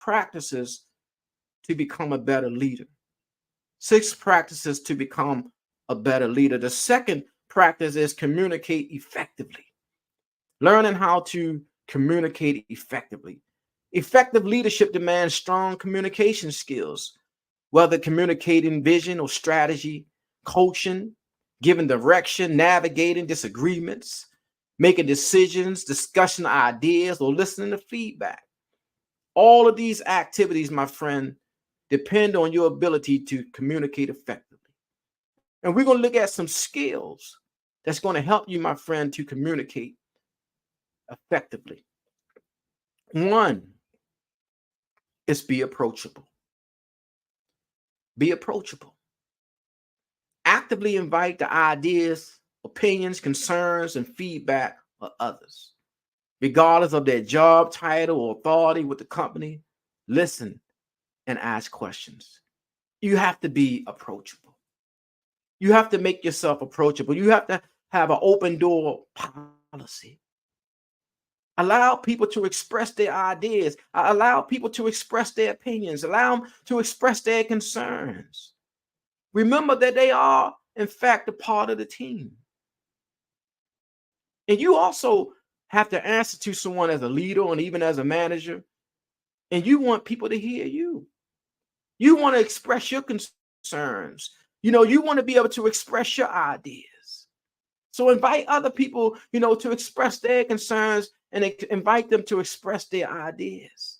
practices to become a better leader. 6 practices to become a better leader. The second practice is communicate effectively. Learning how to communicate effectively. Effective leadership demands strong communication skills, whether communicating vision or strategy, coaching, giving direction, navigating disagreements, making decisions, discussing ideas, or listening to feedback. All of these activities, my friend, depend on your ability to communicate effectively. And we're going to look at some skills that's going to help you, my friend, to communicate effectively. One is be approachable. Be approachable. Actively invite the ideas, opinions, concerns, and feedback of others, regardless of their job title or authority with the company. Listen and ask questions. You have to be approachable. You have to make yourself approachable. You have to have an open door policy. Allow people to express their ideas. Allow people to express their opinions. Allow them to express their concerns. Remember that they are, in fact, a part of the team. And you also have to answer to someone as a leader and even as a manager. And you want people to hear you. You want to express your concerns. You want to be able to express your ideas. So invite other people, to express their concerns and invite them to express their ideas.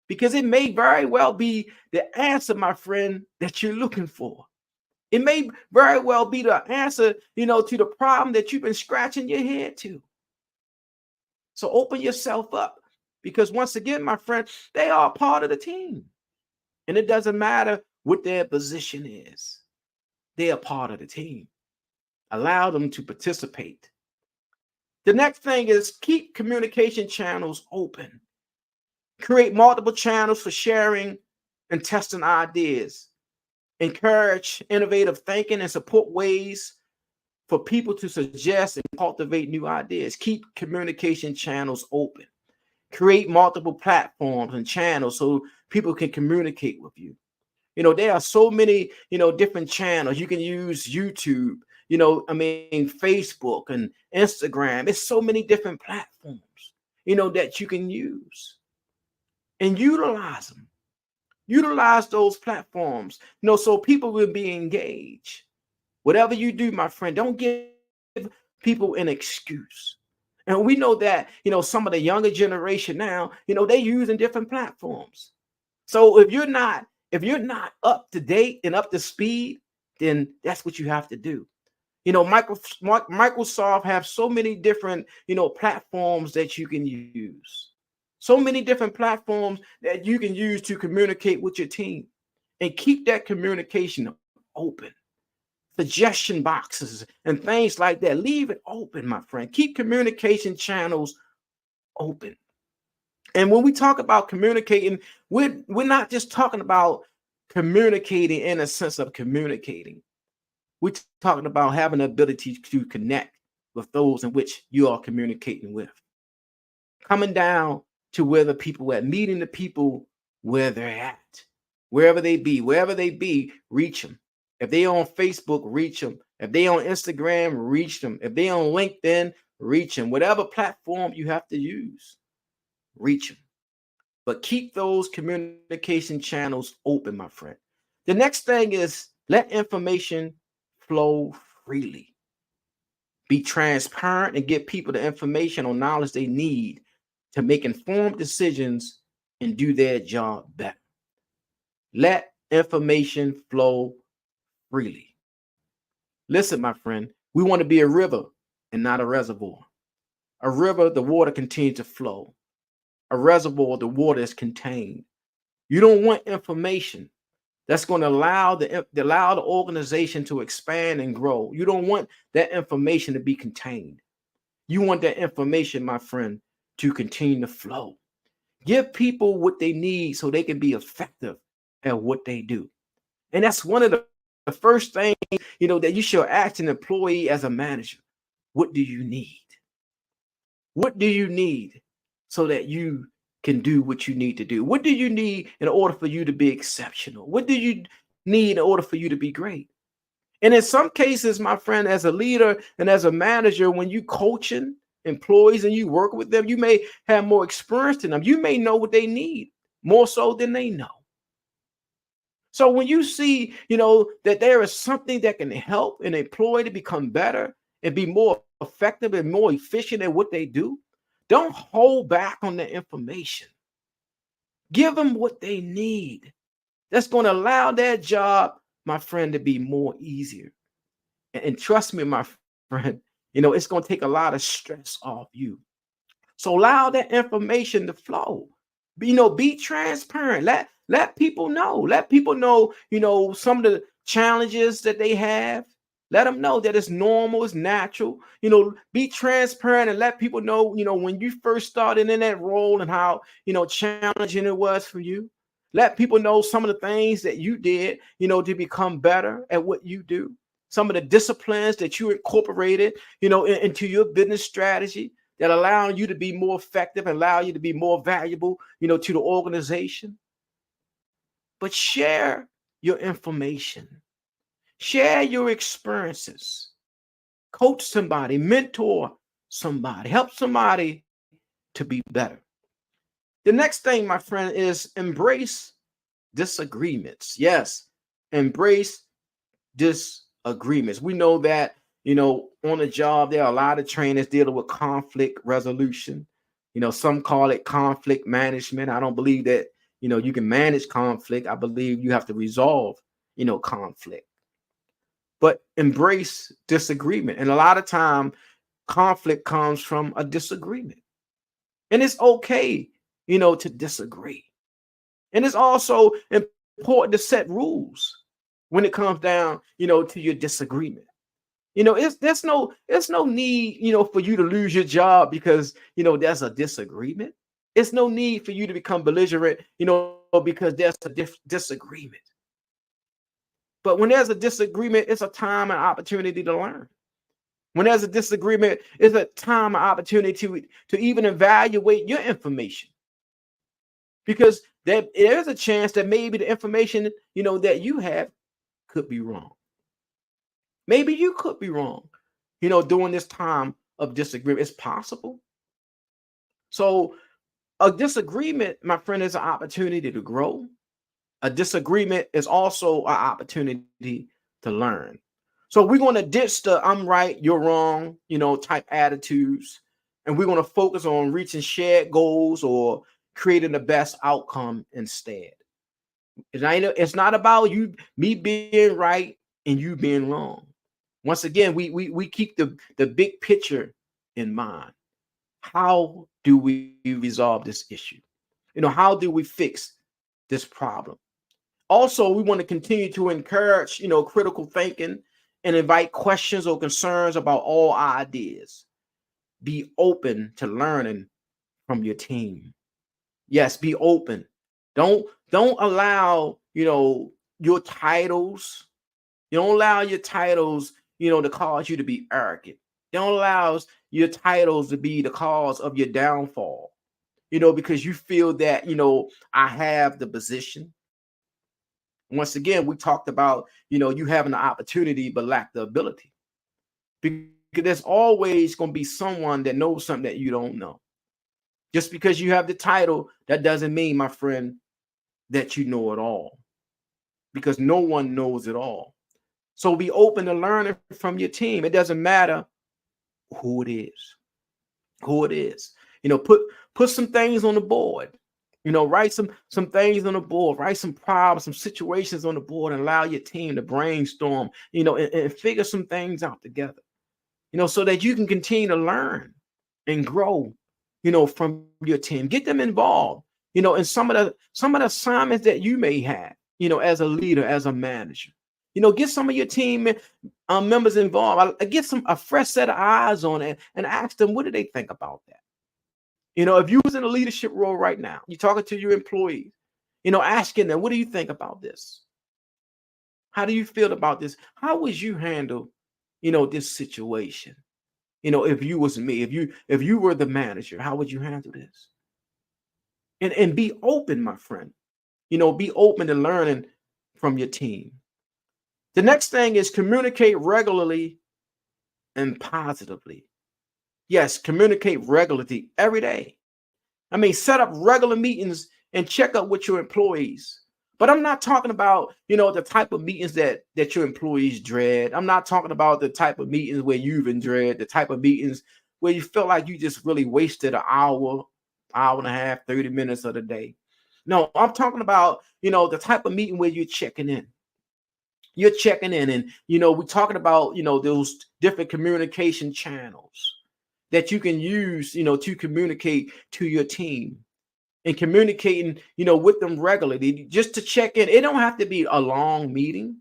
Because it may very well be the answer, my friend, that you're looking for. It may very well be the answer, to the problem that you've been scratching your head to. So open yourself up, because once again, my friend, they are part of the team. And it doesn't matter what their position is. They are part of the team. Allow them to participate. The next thing is keep communication channels open. Create multiple channels for sharing and testing ideas. Encourage innovative thinking and support ways for people to suggest and cultivate new ideas. Keep communication channels open. Create multiple platforms and channels so people can communicate with you. There are so many, different channels. You can use YouTube, Facebook and Instagram. It's so many different platforms, that you can use and utilize them. Utilize those platforms, so people will be engaged. Whatever you do, my friend, don't give people an excuse. And we know that, some of the younger generation now, they're using different platforms. So if you're not up to date and up to speed, then that's what you have to do. Microsoft have so many different, platforms that you can use. So many different platforms that you can use to communicate with your team, and keep that communication open. Suggestion boxes and things like that. Leave it open, my friend. Keep communication channels open. And when we talk about communicating, we're not just talking about communicating in a sense of communicating. We're talking about having the ability to connect with those in which you are communicating with. Coming down to where the people at, meeting the people where they're at, wherever they be, reach them. If they on Facebook, reach them. If they on Instagram, reach them. If they on LinkedIn, reach them. Whatever platform you have to use, reach them. But keep those communication channels open, my friend. The next thing is let information flow freely. Be transparent and give people the information or knowledge they need to make informed decisions and do their job better. Let information flow freely. Listen, my friend, we want to be a river and not a reservoir. A river, the water continues to flow. A reservoir, the water is contained. You don't want information that's going to allow the organization to expand and grow. You don't want that information to be contained. You want that information, my friend, to continue to flow. Give people what they need so they can be effective at what they do. And that's one of the first things, that you should ask an employee as a manager. What do you need? What do you need so that you can do what you need to do? What do you need in order for you to be exceptional? What do you need in order for you to be great? And in some cases, my friend, as a leader and as a manager, when you coaching employees and you work with them, you may have more experience than them. You may know what they need more so than they know. So when you see, that there is something that can help an employee to become better and be more effective and more efficient at what they do, don't hold back on the information. Give them what they need. That's going to allow their job, my friend, to be more easier. And trust me, my friend, it's going to take a lot of stress off you. So allow that information to flow. Be transparent. Let people know. Let people know, some of the challenges that they have. Let them know that it's normal, it's natural. Be transparent and let people know, when you first started in that role and how, challenging it was for you. Let people know some of the things that you did, to become better at what you do. Some of the disciplines that you incorporated, into your business strategy that allow you to be more effective and allow you to be more valuable, to the organization. But share your information. Share your experiences. Coach somebody, mentor somebody, help somebody to be better. The next thing, my friend, is embrace disagreements. Yes, embrace disagreements. We know that, on the job, there are a lot of trainers dealing with conflict resolution. Some call it conflict management. I don't believe that, you can manage conflict. I believe you have to resolve, conflict. But embrace disagreement. And a lot of time, conflict comes from a disagreement. And it's okay, to disagree. And it's also important to set rules when it comes down, to your disagreement. There's no need, for you to lose your job because, there's a disagreement. It's no need for you to become belligerent, because there's a disagreement. But when there's a disagreement, it's a time and opportunity to learn. When there's a disagreement, it's a time and opportunity to even evaluate your information. Because there's a chance that maybe the information, that you have could be wrong. Maybe you could be wrong, during this time of disagreement. It's possible. So a disagreement, my friend, is an opportunity to grow. A disagreement is also an opportunity to learn. So we're going to ditch the I'm right, you're wrong, type attitudes. And we're going to focus on reaching shared goals or creating the best outcome instead. It's not about me being right and you being wrong. Once again, we keep the big picture in mind. How do we resolve this issue? How do we fix this problem? Also, we want to continue to encourage, critical thinking and invite questions or concerns about all ideas. Be open to learning from your team. Yes, be open. Don't allow, your titles. You don't allow your titles, to cause you to be arrogant. Don't allow your titles to be the cause of your downfall, because you feel that, I have the position. Once again, we talked about, you having the opportunity but lack the ability. Because there's always going to be someone that knows something that you don't know. Just because you have the title, that doesn't mean, my friend, that you know it all. Because no one knows it all. So be open to learning from your team. It doesn't matter who it is. Who it is. Put some things on the board. Write some things on the board, write some problems, some situations on the board, and allow your team to brainstorm, and figure some things out together, so that you can continue to learn and grow, from your team. Get them involved, in some of the assignments that you may have, as a leader, as a manager. Get some of your team members involved. Get a fresh set of eyes on it and ask them, what do they think about that? If you was in a leadership role right now, you're talking to your employees, asking them, what do you think about this? How do you feel about this? How would you handle, this situation? If you was me, if you were the manager, how would you handle this? and be open, my friend. Be open to learning from your team. The next thing is communicate regularly and positively. Yes, communicate regularly every day. I mean, set up regular meetings and check up with your employees. But I'm not talking about, the type of meetings that your employees dread. I'm not talking about the type of meetings where you even dread, the type of meetings where you feel like you just really wasted an hour and a half, 30 minutes of the day. No, I'm talking about, the type of meeting where you're checking in. You're checking in, and we're talking about, those different communication channels that you can use, to communicate to your team, and communicating, with them regularly, just to check in. It don't have to be a long meeting.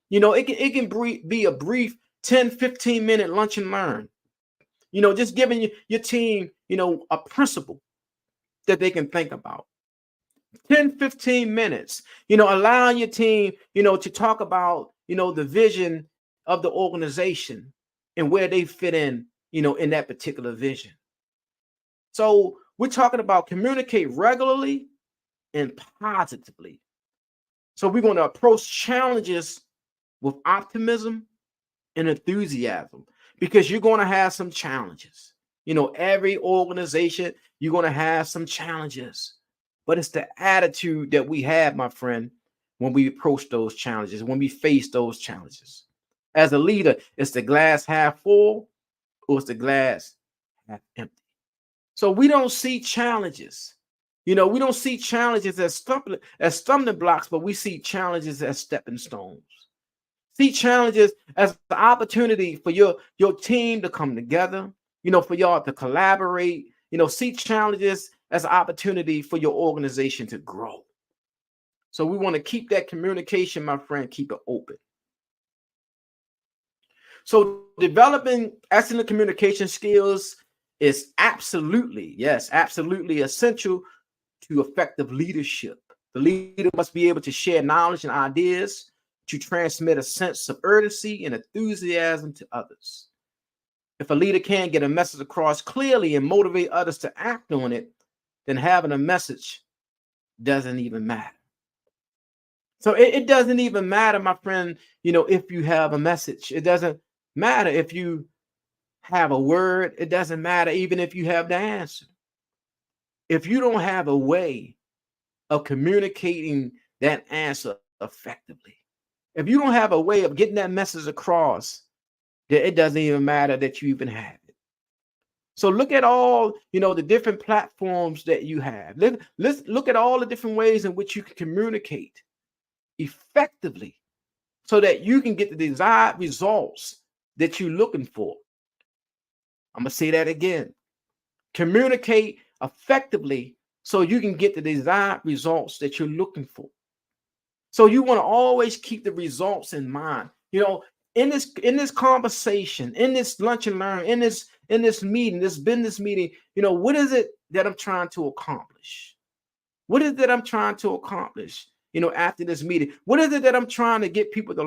It can be a brief 10-15 minute lunch and learn. Just giving your team, a principle that they can think about. 10-15 minutes, allowing your team, to talk about, the vision of the organization and where they fit in that particular vision. So we're talking about communicate regularly and positively. So we're going to approach challenges with optimism and enthusiasm, because you're going to have some challenges. Every organization, you're going to have some challenges. But it's the attitude that we have, my friend, when we approach those challenges, when we face those challenges. As a leader, it's the glass half full or it's the glass half empty. So we don't see challenges. We don't see challenges as stumbling blocks, but we see challenges as stepping stones. See challenges as the opportunity for your team to come together, for y'all to collaborate. See challenges as an opportunity for your organization to grow. So we want to keep that communication, my friend, keep it open. So developing excellent communication skills is absolutely essential to effective leadership. The leader must be able to share knowledge and ideas, to transmit a sense of urgency and enthusiasm to others. If a leader can't get a message across clearly and motivate others to act on it, then having a message doesn't even matter. So it doesn't even matter, my friend, if you have a message. It doesn't matter if you have a word. It doesn't matter even if you have the answer. If you don't have a way of communicating that answer effectively, if you don't have a way of getting that message across, then it doesn't even matter that you even have it. So look at all, the different platforms that you have. Let's look at all the different ways in which you can communicate effectively so that you can get the desired results that you're looking for. I'm going to say that again. Communicate effectively so you can get the desired results that you're looking for. So you want to always keep the results in mind. In this conversation, in this lunch and learn, in this meeting, this business meeting, what is it that I'm trying to accomplish? What is it that I'm trying to accomplish, after this meeting? What is it that I'm trying to get people to